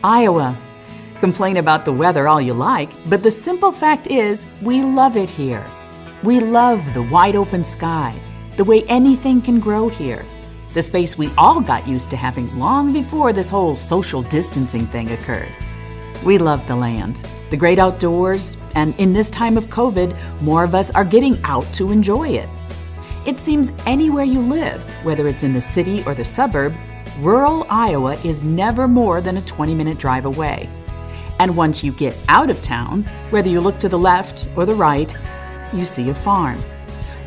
Iowa. Complain about the weather all you like, but the simple fact is we love it here. We love the wide open sky, the way anything can grow here, the space we all got used to having long before this whole social distancing thing occurred. We love the land, the great outdoors, and in this time of COVID, more of us are getting out to enjoy it. It seems anywhere you live, whether it's in the city or the suburb, rural Iowa is never more than a 20-minute drive away. And once you get out of town, whether you look to the left or the right, you see a farm.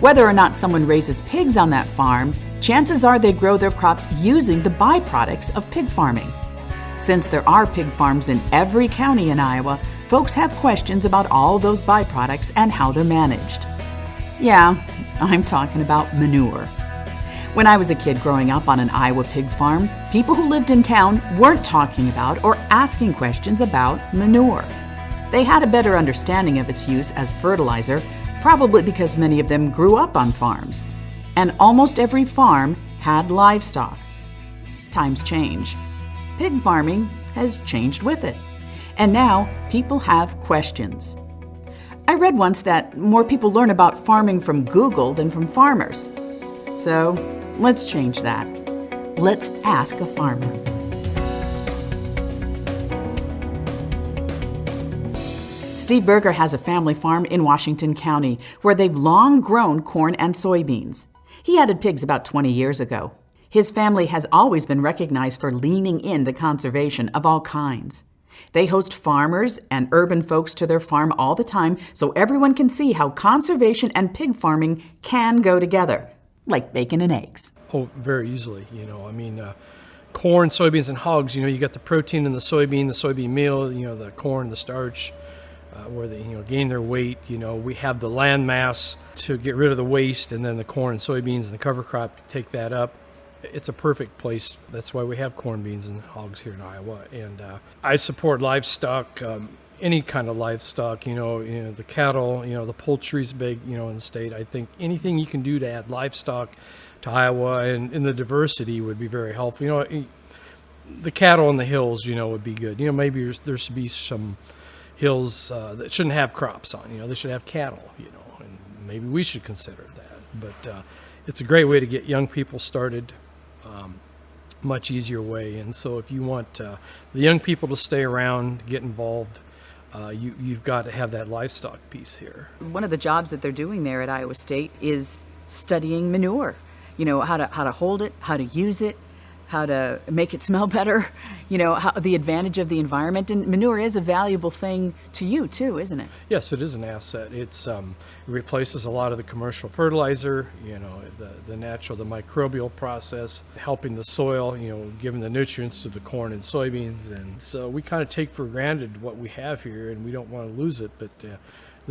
Whether or not someone raises pigs on that farm, chances are they grow their crops using the byproducts of pig farming. Since there are pig farms in every county in Iowa, folks have questions about all those byproducts and how they're managed. Yeah, I'm talking about manure. When I was a kid growing up on an Iowa pig farm, people who lived in town weren't talking about or asking questions about manure. They had a better understanding of its use as fertilizer, probably because many of them grew up on farms. And almost every farm had livestock. Times change. Pig farming has changed with it. And now people have questions. I read once that more people learn about farming from Google than from farmers. So let's change that. Let's ask a farmer. Steve Berger has a family farm in Washington County where they've long grown corn and soybeans. He added pigs about 20 years ago. His family has always been recognized for leaning into conservation of all kinds. They host farmers and urban folks to their farm all the time so everyone can see how conservation and pig farming can go together, like bacon and eggs. Oh, very easily, corn, soybeans, and hogs, you got the protein in the soybean meal, the corn, the starch, where they, gain their weight. We have the land mass to get rid of the waste, and then the corn and soybeans and the cover crop take that up. It's a perfect place. That's why we have corn, beans, and hogs here in Iowa. And I support livestock, any kind of livestock, the cattle, the poultry's big, in the state. I think anything you can do to add livestock to Iowa and the diversity would be very helpful. The cattle in the hills, would be good. Maybe there should be some hills that shouldn't have crops on, they should have cattle, and maybe we should consider that. But it's a great way to get young people started. Much easier way. And so if you want the young people to stay around, get involved, you've got to have that livestock piece here. One of the jobs that they're doing there at Iowa State is studying manure. How to hold it, how to use it, how to make it smell better, how, the advantage of the environment. And manure is a valuable thing to you too, isn't it? Yes, it is an asset. It replaces a lot of the commercial fertilizer, the natural, the microbial process, helping the soil, giving the nutrients to the corn and soybeans. And so we kind of take for granted what we have here, and we don't want to lose it. But the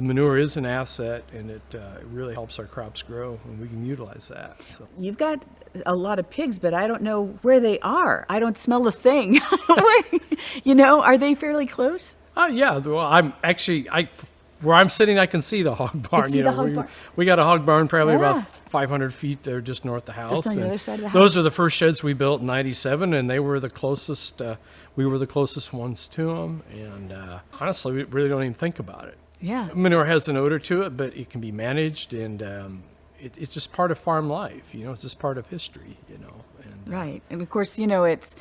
manure is an asset, and it really helps our crops grow, and we can utilize that. So. You've got a lot of pigs, but I don't know where they are. I don't smell a thing. Are they fairly close? Yeah. Well, where I'm sitting, I can see the hog barn. We got a hog barn probably about 500 feet there, just north of the house. Just on the other side of the house. Those are the first sheds we built in '97, and they were the closest. We were the closest ones to them, and honestly, we really don't even think about it. Yeah. Manure has an odor to it, but it can be managed, and it's just part of farm life. It's just part of history. And, right, and of course, it's.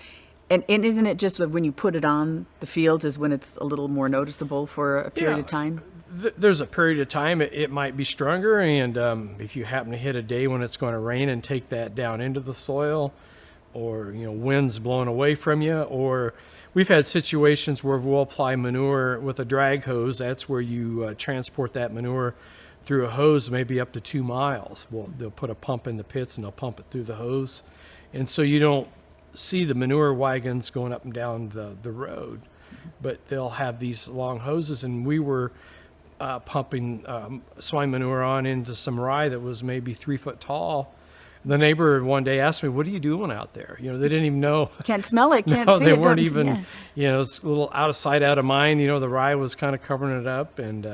And isn't it just that when you put it on the fields is when it's a little more noticeable for a period of time? There's a period of time it might be stronger, and if you happen to hit a day when it's going to rain and take that down into the soil, or winds blowing away from you, or we've had situations where we'll apply manure with a drag hose. That's where you transport that manure through a hose, maybe up to 2 miles. Well, they'll put a pump in the pits and they'll pump it through the hose, and so you don't see the manure wagons going up and down the road, but they'll have these long hoses. And we were pumping swine manure on into some rye that was maybe 3 foot tall. The neighbor one day asked me, "What are you doing out there?" They didn't even know. Can't smell it, can't no, see they it. weren't even, it's a little out of sight, out of mind. The rye was kind of covering it up, and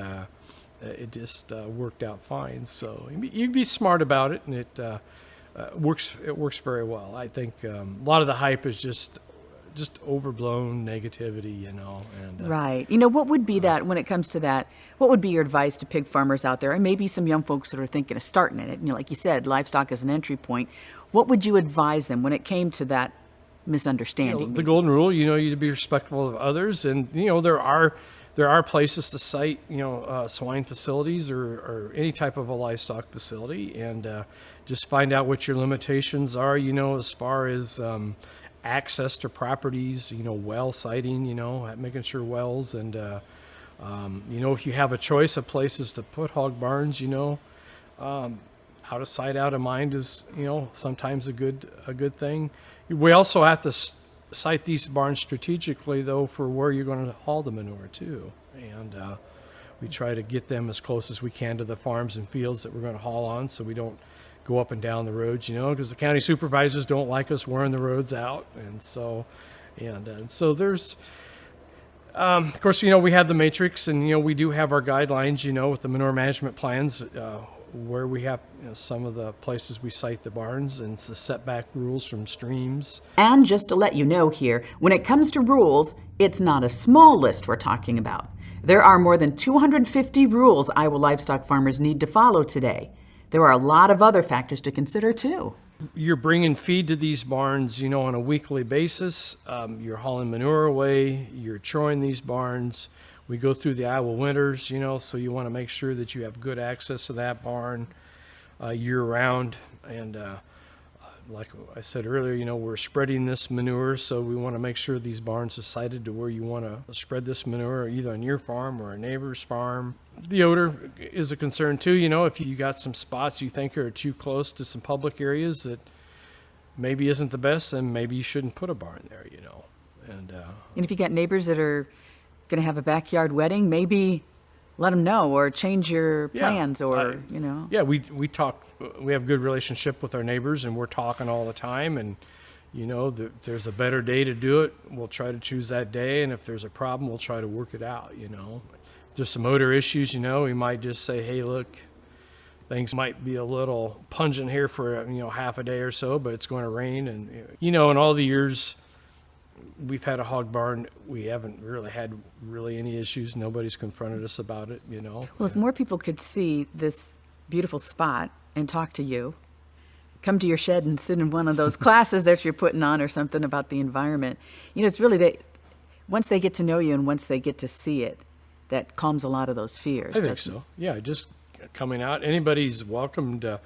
it just worked out fine. So you'd be smart about it, and it works very well. I think a lot of the hype is just just overblown negativity, you know. And Right. What would be that when it comes to that? What would be your advice to pig farmers out there, and maybe some young folks that are thinking of starting in it? Like you said, livestock is an entry point. What would you advise them when it came to that misunderstanding? the golden rule, you to be respectful of others, and there are places to site, swine facilities or any type of a livestock facility, and just find out what your limitations are, as far as access to properties, well siting, making sure wells, and if you have a choice of places to put hog barns, out of sight, out of mind is, sometimes a good thing. We also have to site these barns strategically, though, for where you're going to haul the manure too, and we try to get them as close as we can to the farms and fields that we're going to haul on, so we don't go up and down the roads, because the county supervisors don't like us wearing the roads out, and so there's, of course, we have the matrix, and we do have our guidelines, with the manure management plans, where we have some of the places we site the barns, and it's the setback rules from streams. And just to let you know here, when it comes to rules, it's not a small list we're talking about. There are more than 250 rules Iowa livestock farmers need to follow today. There are a lot of other factors to consider too. You're bringing feed to these barns, on a weekly basis. You're hauling manure away. You're choring these barns. We go through the Iowa winters, so you want to make sure that you have good access to that barn year-round. And like I said earlier, we're spreading this manure, so we want to make sure these barns are sited to where you want to spread this manure, either on your farm or a neighbor's farm. The odor is a concern too. If you got some spots you think are too close to some public areas that maybe isn't the best, then maybe you shouldn't put a barn there, And if you got neighbors that are going to have a backyard wedding, maybe let them know, or change your plans, Yeah, we talk. We have a good relationship with our neighbors, and we're talking all the time. And if there's a better day to do it, we'll try to choose that day. And if there's a problem, we'll try to work it out. If there's some odor issues, we might just say, hey, look, things might be a little pungent here for half a day or so, but it's going to rain. And in all the years we've had a hog barn, we haven't really had any issues. Nobody's confronted us about it. Well, if more people could see this beautiful spot and talk to you, come to your shed and sit in one of those classes that you're putting on or something about the environment. It's really once they get to know you and once they get to see it, that calms a lot of those fears. I think so. Yeah, just coming out. Anybody's welcome to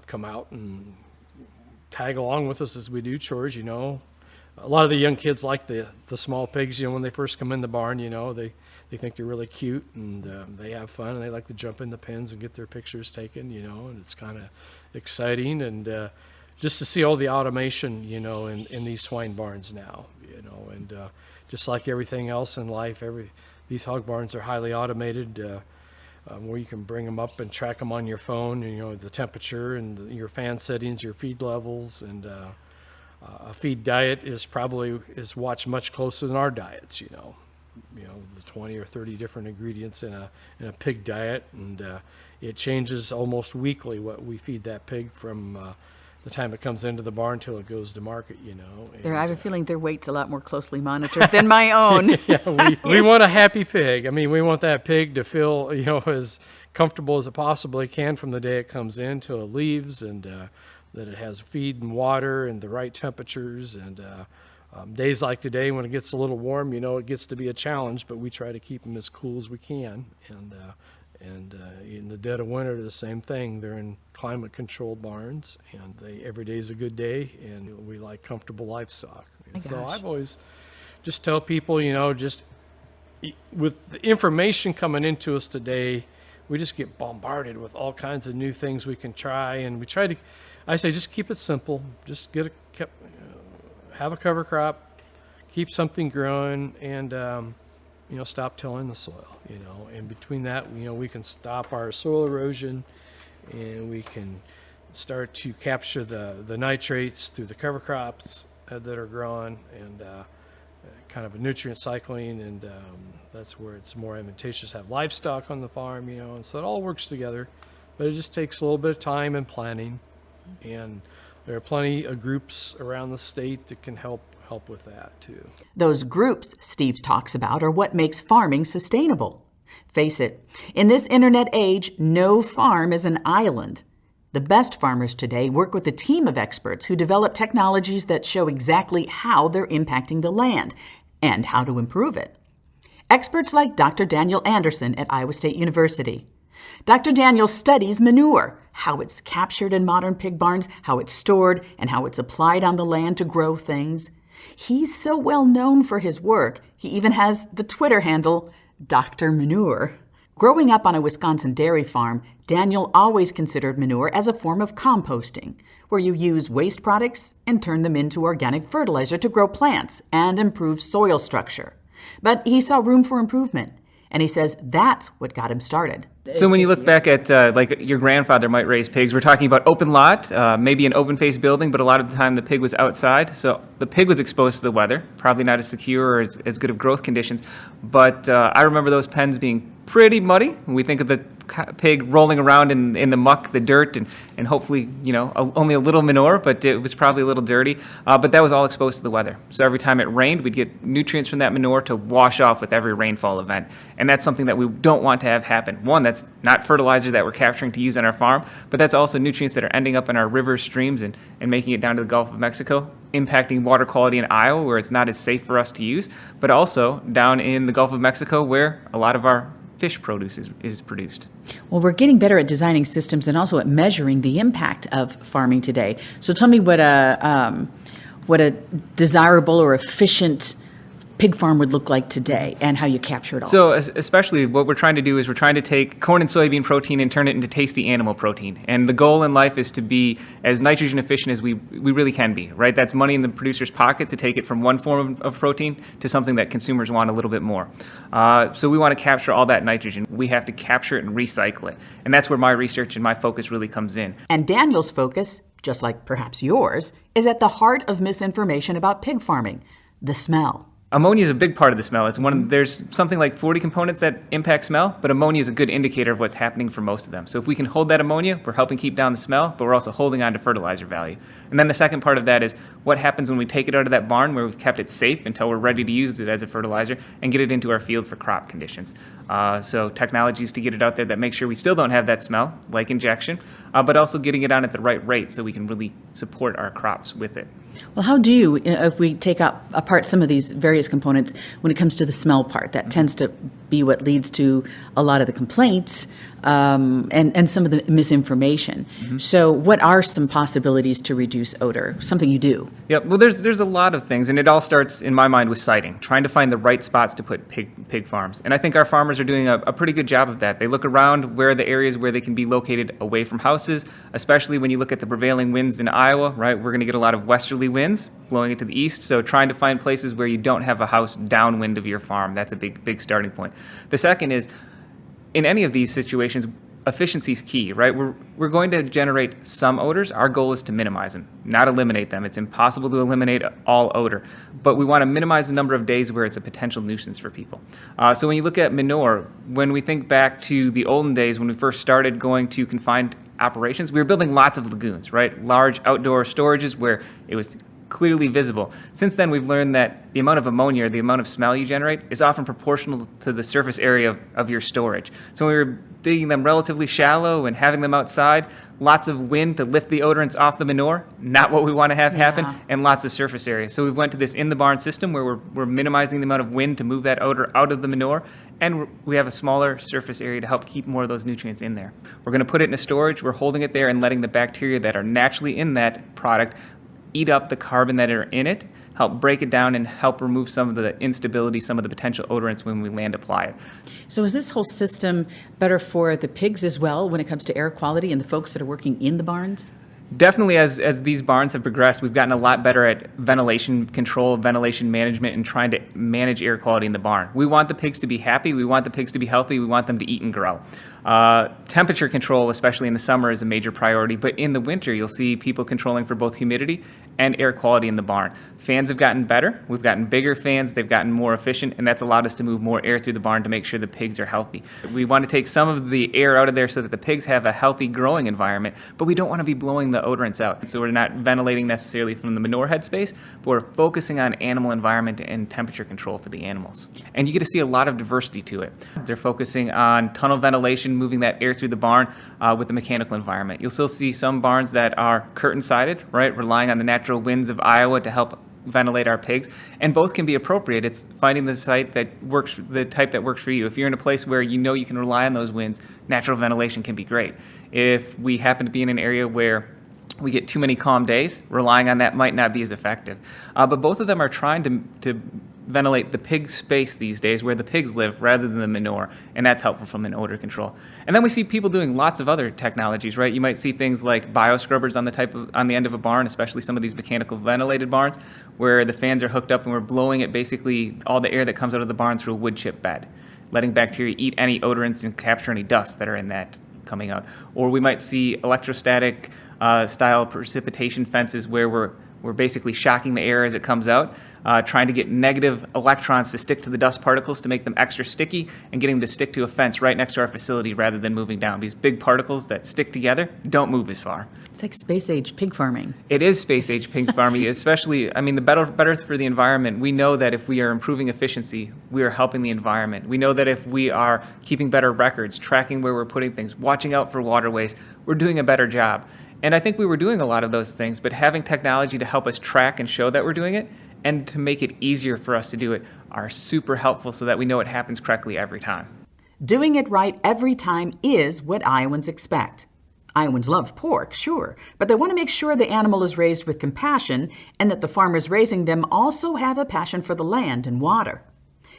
come out and tag along with us as we do chores. A lot of the young kids like the small pigs. When they first come in the barn, they think they're really cute, and they have fun, and they like to jump in the pens and get their pictures taken. And it's kind of exciting, and just to see all the automation, in these swine barns now, and just like everything else in life, these hog barns are highly automated, where you can bring them up and track them on your phone, the temperature and your fan settings, your feed levels, and a feed diet is watched much closer than our diets, the 20 or 30 different ingredients in a pig diet, and it changes almost weekly what we feed that pig from the time it comes into the barn till it goes to market, And, I have a feeling their weight's a lot more closely monitored than my own. we want a happy pig. I mean, we want that pig to feel, as comfortable as it possibly can from the day it comes in till it leaves, and that it has feed and water and the right temperatures. And days like today, when it gets a little warm, it gets to be a challenge, but we try to keep them as cool as we can. And in the dead of winter, the same thing. They're in climate-controlled barns, and every day is a good day, and we like comfortable livestock. And so I've always just tell people, just with the information coming into us today, we just get bombarded with all kinds of new things we can try, and we try to, I say, just keep it simple. Just have a cover crop, keep something growing, and stop tilling the soil. And between that, we can stop our soil erosion, and we can start to capture the nitrates through the cover crops that are growing, and kind of a nutrient cycling, and that's where it's more advantageous to have livestock on the farm, and so it all works together, but it just takes a little bit of time and planning, and there are plenty of groups around the state that can help help with that too. Those groups Steve talks about are what makes farming sustainable. Face it, in this internet age, no farm is an island. The best farmers today work with a team of experts who develop technologies that show exactly how they're impacting the land and how to improve it. Experts like Dr. Daniel Anderson at Iowa State University. Dr. Daniel studies manure, how it's captured in modern pig barns, how it's stored, and how it's applied on the land to grow things. He's so well known for his work, he even has the Twitter handle, Dr. Manure. Growing up on a Wisconsin dairy farm, Daniel always considered manure as a form of composting, where you use waste products and turn them into organic fertilizer to grow plants and improve soil structure. But he saw room for improvement, and he says that's what got him started. So when you look back at, like your grandfather might raise pigs, we're talking about open lot, maybe an open-faced building, but a lot of the time the pig was outside. So the pig was exposed to the weather, probably not as secure or as good of growth conditions. But I remember those pens being pretty muddy. When we think of the pig rolling around in the muck, the dirt, and hopefully, only a little manure, but it was probably a little dirty. But that was all exposed to the weather. So every time it rained, we'd get nutrients from that manure to wash off with every rainfall event. And that's something that we don't want to have happen. One, that's not fertilizer that we're capturing to use on our farm, but that's also nutrients that are ending up in our rivers, streams, and making it down to the Gulf of Mexico, impacting water quality in Iowa, where it's not as safe for us to use, but also down in the Gulf of Mexico, where a lot of our fish produce is produced. Well, we're getting better at designing systems and also at measuring the impact of farming today. So tell me what a desirable or efficient pig farm would look like today and how you capture it all. So especially what we're trying to do is we're trying to take corn and soybean protein and turn it into tasty animal protein. And the goal in life is to be as nitrogen efficient as we really can be, right? That's money in the producer's pocket to take it from one form of protein to something that consumers want a little bit more. So we want to capture all that nitrogen. We have to capture it and recycle it. And that's where my research and my focus really comes in. And Daniel's focus, just like perhaps yours, is at the heart of misinformation about pig farming, the smell. Ammonia is a big part of the smell. There's something like 40 components that impact smell, but ammonia is a good indicator of what's happening for most of them. So if we can hold that ammonia, we're helping keep down the smell, but we're also holding on to fertilizer value. And then the second part of that is what happens when we take it out of that barn where we've kept it safe until we're ready to use it as a fertilizer and get it into our field for crop conditions. So technologies to get it out there that make sure we still don't have that smell, like injection, but also getting it on at the right rate so we can really support our crops with it. Well, how do you, if we take apart some of these various components, when it comes to the smell part, that tends to be what leads to a lot of the complaints and some of the misinformation. Mm-hmm. So what are some possibilities to reduce odor? Something you do? Yep. Well, there's a lot of things, and it all starts, in my mind, with siting, trying to find the right spots to put pig farms. And I think our farmers are doing a pretty good job of that. They look around where are the areas where they can be located away from houses, especially when you look at the prevailing winds in Iowa, right? We're going to get a lot of westerly winds blowing it to the east, so trying to find places where you don't have a house downwind of your farm. That's a big starting point. The second is, in any of these situations, efficiency is key, right? We're going to generate some odors. Our goal is to minimize them, not eliminate them. It's impossible to eliminate all odor, but we want to minimize the number of days where it's a potential nuisance for people. So when you look at manure, when we think back to the olden days when we first started going to confined operations, we were building lots of lagoons, right? Large outdoor storages where it was clearly visible. Since then, we've learned that the amount of ammonia, or the amount of smell you generate, is often proportional to the surface area of your storage. So when we were digging them relatively shallow and having them outside, lots of wind to lift the odorants off the manure, not what we want to have happen, and lots of surface area. So we went to this in-the-barn system where we're minimizing the amount of wind to move that odor out of the manure, and we have a smaller surface area to help keep more of those nutrients in there. We're going to put it in a storage, we're holding it there and letting the bacteria that are naturally in that product eat up the carbon that are in it, help break it down, and help remove some of the instability, some of the potential odorants when we land apply it. So is this whole system better for the pigs as well when it comes to air quality and the folks that are working in the barns? Definitely, as these barns have progressed, we've gotten a lot better at ventilation control, ventilation management, and trying to manage air quality in the barn. We want the pigs to be happy. We want the pigs to be healthy. We want them to eat and grow. Temperature control, especially in the summer, is a major priority, but in the winter, you'll see people controlling for both humidity and air quality in the barn. Fans have gotten better. We've gotten bigger fans. They've gotten more efficient, and that's allowed us to move more air through the barn to make sure the pigs are healthy. We want to take some of the air out of there so that the pigs have a healthy growing environment, but we don't want to be blowing the odorants out. So we're not ventilating necessarily from the manure head space, but we're focusing on animal environment and temperature control for the animals. And you get to see a lot of diversity to it. They're focusing on tunnel ventilation, moving that air through the barn with the mechanical environment. You'll still see some barns that are curtain-sided, right, relying on the natural winds of Iowa to help ventilate our pigs, and both can be appropriate. It's finding the site that works, the type that works for you. If you're in a place where you know you can rely on those winds, natural ventilation can be great. If we happen to be in an area where we get too many calm days, relying on that might not be as effective. But both of them are trying to ventilate the pig space these days where the pigs live rather than the manure, and that's helpful from an odor control. And then we see people doing lots of other technologies, right? You might see things like bioscrubbers on the end of a barn, especially some of these mechanical ventilated barns where the fans are hooked up and we're blowing it, basically all the air that comes out of the barn through a wood chip bed, letting bacteria eat any odorants and capture any dust that are in that coming out. Or we might see electrostatic style precipitation fences where we're basically shocking the air as it comes out, trying to get negative electrons to stick to the dust particles to make them extra sticky and getting them to stick to a fence right next to our facility rather than moving down. These big particles that stick together don't move as far. It's like space-age pig farming. It is space-age pig farming, especially, I mean, the better for the environment. We know that if we are improving efficiency, we are helping the environment. We know that if we are keeping better records, tracking where we're putting things, watching out for waterways, we're doing a better job. And I think we were doing a lot of those things, but having technology to help us track and show that we're doing it and to make it easier for us to do it are super helpful so that we know it happens correctly every time. Doing it right every time is what Iowans expect. Iowans love pork, sure, but they want to make sure the animal is raised with compassion and that the farmers raising them also have a passion for the land and water.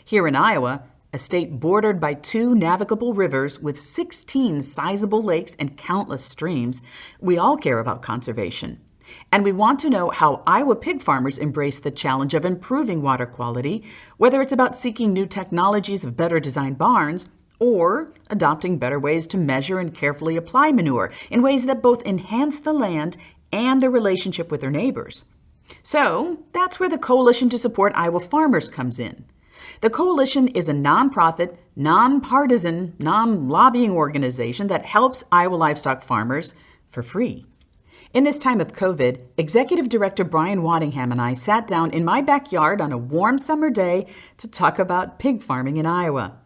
Here in Iowa, a state bordered by 2 navigable rivers with 16 sizable lakes and countless streams, we all care about conservation. And we want to know how Iowa pig farmers embrace the challenge of improving water quality, whether it's about seeking new technologies of better designed barns or adopting better ways to measure and carefully apply manure in ways that both enhance the land and their relationship with their neighbors. So that's where the Coalition to Support Iowa Farmers comes in. The Coalition is a nonprofit, nonpartisan, non-lobbying organization that helps Iowa livestock farmers for free. In this time of COVID, Executive Director Brian Waddingham and I sat down in my backyard on a warm summer day to talk about pig farming in Iowa.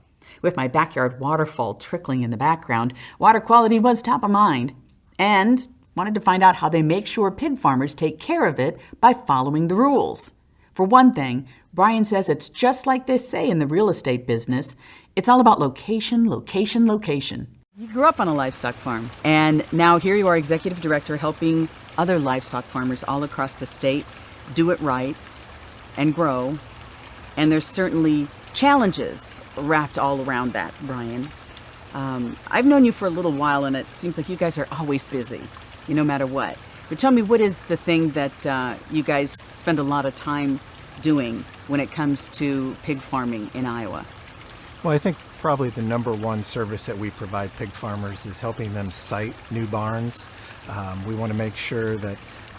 With my backyard waterfall trickling in the background, water quality was top of mind, and wanted to find out how they make sure pig farmers take care of it by following the rules. For one thing, Brian says it's just like they say in the real estate business. It's all about location, location, location. You grew up on a livestock farm, and now here you are, executive director, helping other livestock farmers all across the state do it right and grow. And there's certainly challenges wrapped all around that, Brian. I've known you for a little while, and it seems like you guys are always busy, no matter what. But tell me, what is the thing that you guys spend a lot of time doing when it comes to pig farming in Iowa? Well, I think probably the number one service that we provide pig farmers is helping them site new barns. We want to make sure that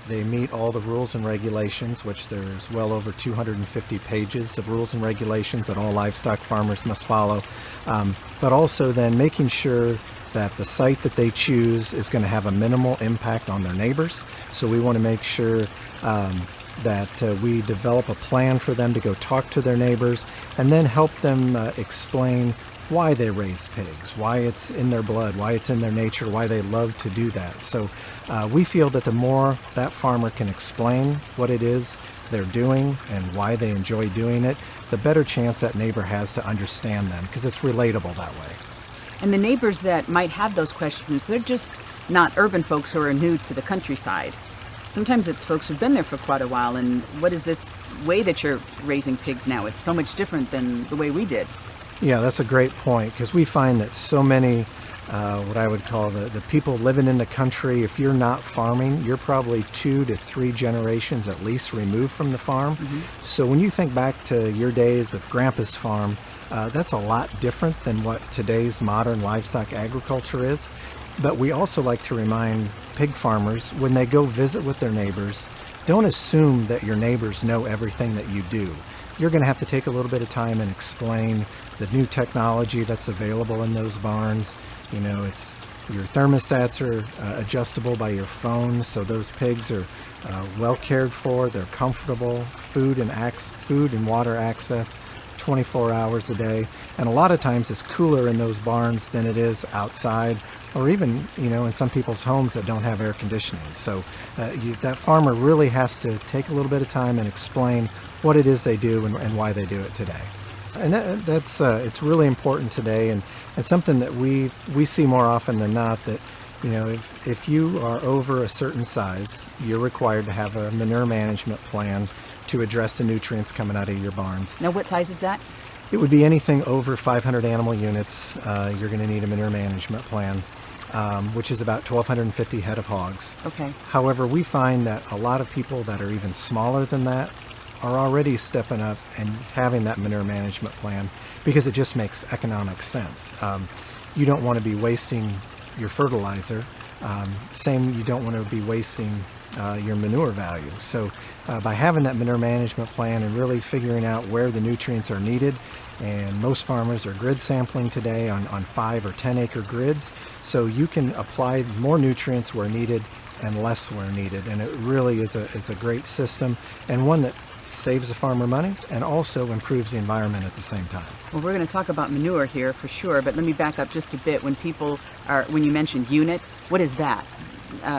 they meet all the rules and regulations, which there's well over 250 pages of rules and regulations that all livestock farmers must follow. But also then making sure that the site that they choose is going to have a minimal impact on their neighbors. So we want to make sure that we develop a plan for them to go talk to their neighbors and then help them explain why they raise pigs, why it's in their blood, why it's in their nature, why they love to do that. So we feel that the more that farmer can explain what it is they're doing and why they enjoy doing it, the better chance that neighbor has to understand them, because it's relatable that way. And the neighbors that might have those questions, they're just not urban folks who are new to the countryside. Sometimes it's folks who've been there for quite a while, and what is this way that you're raising pigs now? It's so much different than the way we did. Yeah, that's a great point, because we find that so many what I would call the people living in the country. If you're not farming, you're probably 2 to 3 generations at least removed from the farm. So when you think back to your days of Grandpa's farm, that's a lot different than what today's modern livestock agriculture is. But we also like to remind pig farmers, when they go visit with their neighbors, don't assume that your neighbors know everything that you do. You're going to have to take a little bit of time and explain the new technology that's available in those barns. You know, it's your thermostats are adjustable by your phone, so those pigs are well cared for. They're comfortable. Food and water access 24 hours a day. And a lot of times it's cooler in those barns than it is outside, or even, you know, in some people's homes that don't have air conditioning. So that farmer really has to take a little bit of time and explain what it is they do and why they do it today. And that's it's really important today, and something that we see more often than not, that, you know, if you are over a certain size, you're required to have a manure management plan to address the nutrients coming out of your barns. Now, what size is that? It would be anything over 500 animal units. You're going to need a manure management plan, which is about 1,250 head of hogs. Okay. However, we find that a lot of people that are even smaller than that are already stepping up and having that manure management plan because it just makes economic sense. You don't want to be wasting your fertilizer. You don't want to be wasting your manure value. So by having that manure management plan and really figuring out where the nutrients are needed, and most farmers are grid sampling today on 5 or 10 acre grids, so you can apply more nutrients where needed and less where needed. And it really is a great system, and one that saves the farmer money and also improves the environment at the same time. Well, we're going to talk about manure here for sure, but let me back up just a bit. When you mentioned unit, what does that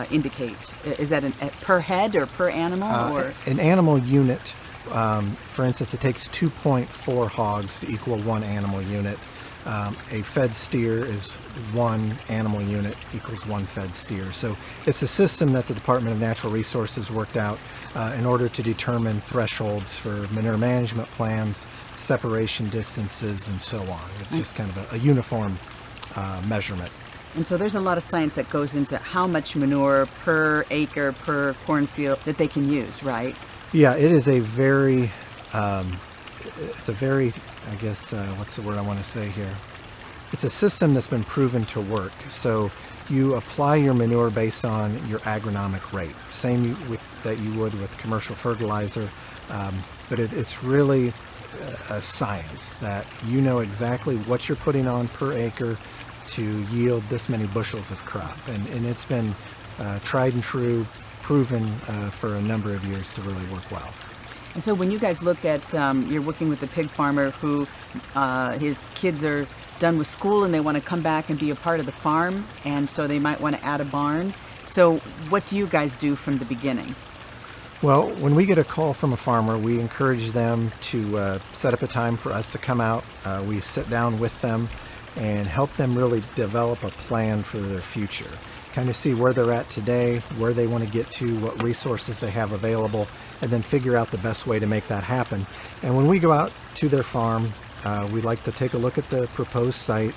indicate? Is that per head or per animal? Or an animal unit, for instance, it takes 2.4 hogs to equal 1 animal unit. A fed steer is 1 animal unit equals 1 fed steer. So it's a system that the Department of Natural Resources worked out in order to determine thresholds for manure management plans, separation distances, and so on. It's just kind of a uniform measurement. And so there's a lot of science that goes into how much manure per acre, per cornfield that they can use, right? Yeah, it is a very, I guess, what's the word I want to say here? It's a system that's been proven to work. So you apply your manure based on your agronomic rate, same that you would with commercial fertilizer, but it's really a science that you know exactly what you're putting on per acre to yield this many bushels of crop. And it's been tried and true, proven for a number of years to really work well. And so when you guys look at, you're working with a pig farmer who his kids are done with school and they want to come back and be a part of the farm, and so they might want to add a barn. So what do you guys do from the beginning? Well, when we get a call from a farmer, we encourage them to set up a time for us to come out. We sit down with them and help them really develop a plan for their future. Kind of see where they're at today, where they want to get to, what resources they have available, and then figure out the best way to make that happen. And when we go out to their farm, we like to take a look at the proposed site.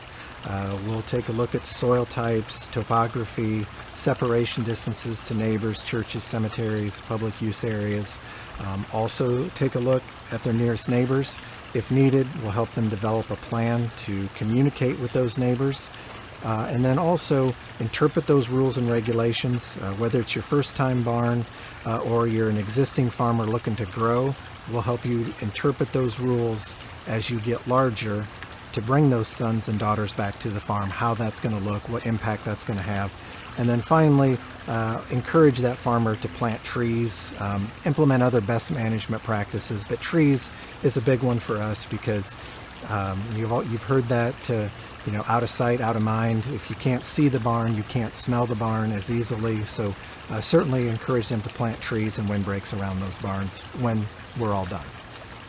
We'll take a look at soil types, topography, separation distances to neighbors, churches, cemeteries, public use areas. Also take a look at their nearest neighbors. If needed, we'll help them develop a plan to communicate with those neighbors. And then also interpret those rules and regulations, whether it's your first time barn or you're an existing farmer looking to grow. We'll help you interpret those rules as you get larger to bring those sons and daughters back to the farm, how that's going to look, what impact that's going to have. And then finally, encourage that farmer to plant trees, implement other best management practices. But trees is a big one for us because you've heard that, out of sight, out of mind. If you can't see the barn, you can't smell the barn as easily. So certainly encourage them to plant trees and windbreaks around those barns when we're all done.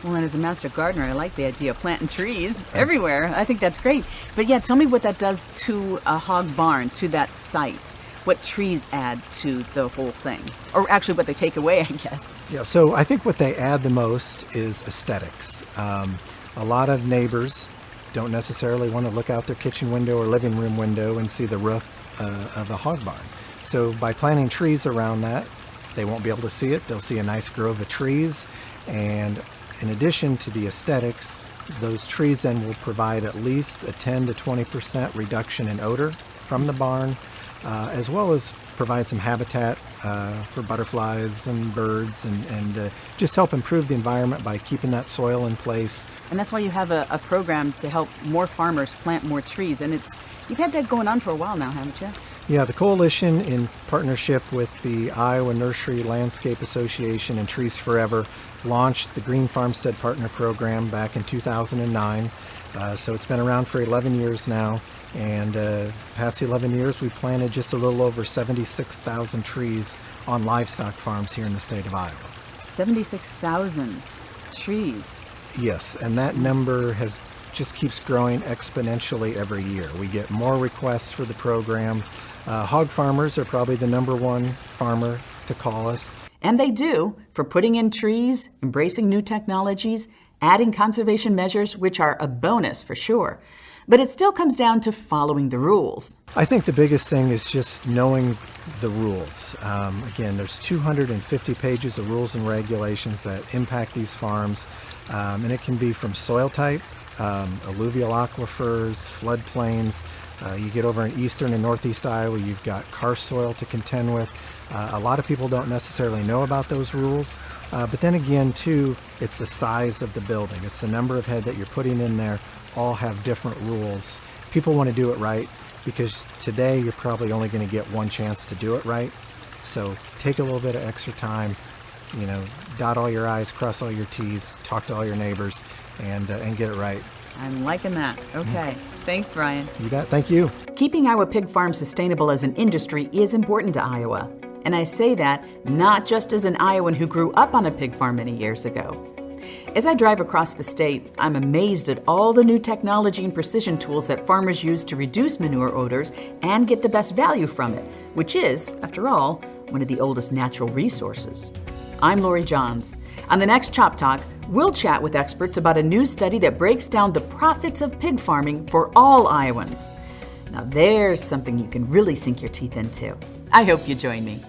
Well, and as a master gardener, I like the idea of planting trees everywhere. I think that's great. But yeah, tell me what that does to a hog barn, to that site. What trees add to the whole thing? Or actually what they take away, I guess. Yeah, so I think what they add the most is aesthetics. A lot of neighbors don't necessarily want to look out their kitchen window or living room window and see the roof of a hog barn. So by planting trees around that, they won't be able to see it. They'll see a nice grove of trees, and in addition to the aesthetics, those trees then will provide at least a 10 to 20% reduction in odor from the barn, as well as provide some habitat for butterflies and birds, and just help improve the environment by keeping that soil in place. And that's why you have a program to help more farmers plant more trees. And you've had that going on for a while now, haven't you? Yeah, the coalition, in partnership with the Iowa Nursery Landscape Association and Trees Forever, launched the Green Farmstead Partner Program back in 2009. So it's been around for 11 years now, and past 11 years we planted just a little over 76,000 trees on livestock farms here in the state of Iowa. 76,000 trees. Yes, and that number just keeps growing exponentially every year. We get more requests for the program. Hog farmers are probably the number one farmer to call us. And they do, for putting in trees, embracing new technologies, adding conservation measures, which are a bonus for sure. But it still comes down to following the rules. I think the biggest thing is just knowing the rules. Again, there's 250 pages of rules and regulations that impact these farms, and it can be from soil type, alluvial aquifers, floodplains. You get over in eastern and northeast Iowa, you've got karst soil to contend with. A lot of people don't necessarily know about those rules, but then again, too, it's the size of the building. It's the number of head that you're putting in there, all have different rules. People want to do it right, because today you're probably only going to get one chance to do it right. So take a little bit of extra time, dot all your I's, cross all your T's, talk to all your neighbors, and get it right. I'm liking that. Okay. Thanks, Brian. You bet. Thank you. Keeping Iowa pig farms sustainable as an industry is important to Iowa. And I say that not just as an Iowan who grew up on a pig farm many years ago. As I drive across the state, I'm amazed at all the new technology and precision tools that farmers use to reduce manure odors and get the best value from it, which is, after all, one of the oldest natural resources. I'm Lori Johns. On the next Chop Talk, we'll chat with experts about a new study that breaks down the profits of pig farming for all Iowans. Now there's something you can really sink your teeth into. I hope you join me.